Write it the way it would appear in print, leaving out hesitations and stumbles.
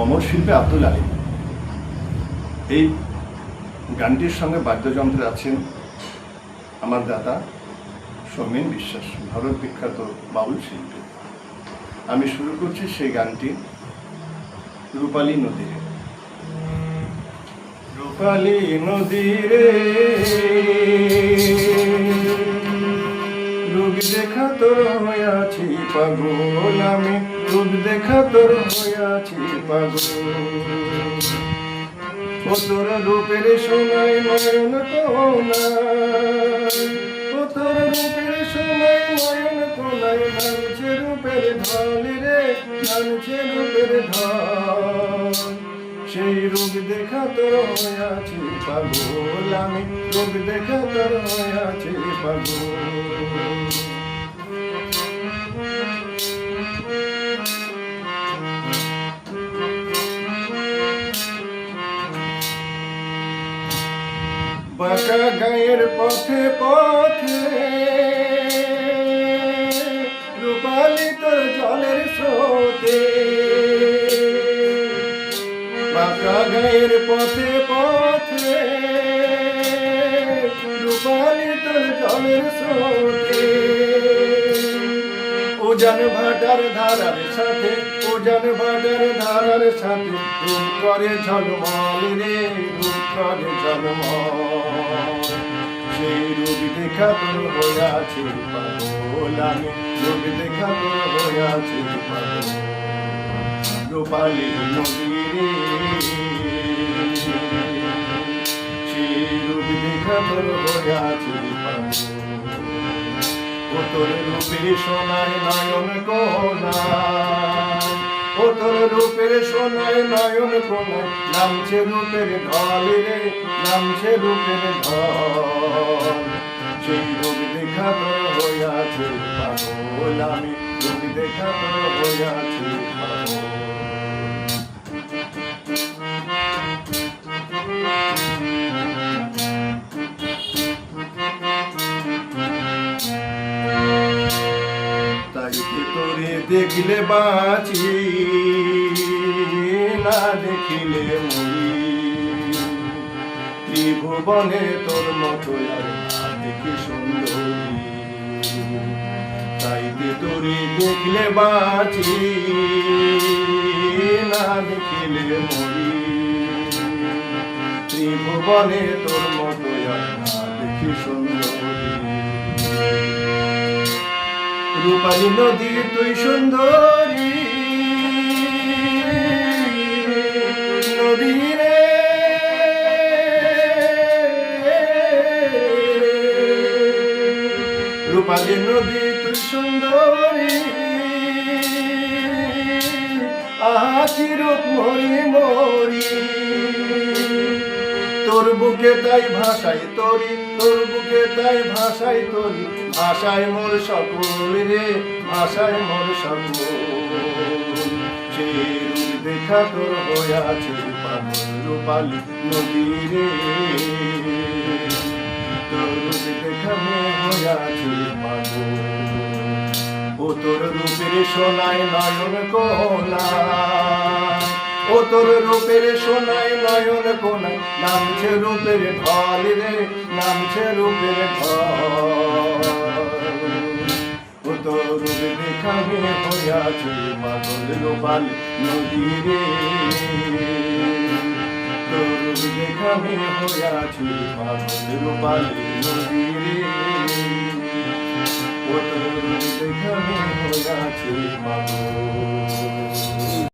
অমর শিল্পী আব্দুল আলী। এই গানটির সঙ্গে বাদ্যযন্ত্রে আছেন আমার দাদা সৌমেন বিশ্বাস, ভারত বিখ্যাত বাউল শিল্পী। আমি শুরু করছি সেই গানটি রূপালী নদীরে। রূপালী নদীরে রূপ দেখা তোর হইয়াছি পাগল, আমি রূপ দেখা তোর হইয়াছি পাগল। ও তোর রূপের সময় নয়ন কোনায়, ও তোর রূপের সময় নয়ন কোনায় নামছে রূপের ঢল রে, নামছে রূপের ঢল। সেই রূপ দেখা তোর হইয়াছি পাগল, আমি রূপ দেখা তোর হইয়াছি পাগল। বাঁকা গায়ের পথে পথে রূপালী তোর জলের স্রোতে, বাঁকা গায়ের পথে পথে রূপালী তোর জলের স্রোতে। উজান ভাটার ধারার সাথে, উজান ভাটার ধারার সাথে রূপ করে ঝলমল রে, রূপ করে ঝলমল। সেই রূপ দেখা তোর হইয়াছি পাগল, আমি রূপ দেখা তোর হইয়াছি পাগল। রূপালী নদীরে সেই রূপ দেখা তোর হইয়াছি পাগল। ও তোর রূপের সোনায় নয়ন কোনায়, ও তোর রূপের সোনায় নয়ন কোনায় নামছে রূপের ঢল রে, নামছে রূপের ঢল। সেই রূপ দেখা তোর হইয়াছে পাগল, আমি রূপ দেখা তোর হইয়াছে পাগল। তোরে দেখলে বাঁচি, না দেখিলে মরি। ত্রিভুবনে তোর মতো আর না দেখি সুন্দরী, তাইতে তোরে দেখলে বাঁচি, না দেখিলে মরি। ত্রিভুবনে তোর মতো আর না দেখি সুন্দরী। রূপালী নদী তুই সুন্দরী নদী রে, রূপালী নদী তুই সুন্দরী। আকি রূপ মরি মরি, তোর বুকে তাই ভাষাই তোরি, তোর বুকে তাই ভাষাই তোরি। ভাষায় মোর সকল রে, ভাষায় মোর সকল। সেই রূপ দেখা তোর হইয়াছে পাগল, রূপালী নদী রে। তোর রূপ দেখা মে হইয়াছে পাগল। ও তোর রূপের সোনায় নয়ন কোনায়, ও তোর রূপের সোনায় নয়ন কোনায় নামছে রূপের ঢল রে, নামছে রূপের ঢল। ও তোর রূপ দেখা মে হইয়াছে পাগল, রূপালী নদী রে। তোর রূপ দেখা মে হইয়াছে পাগল, রূপালী নদী রে। ও তোর রূপ দেখা মে হইয়াছে পাগল।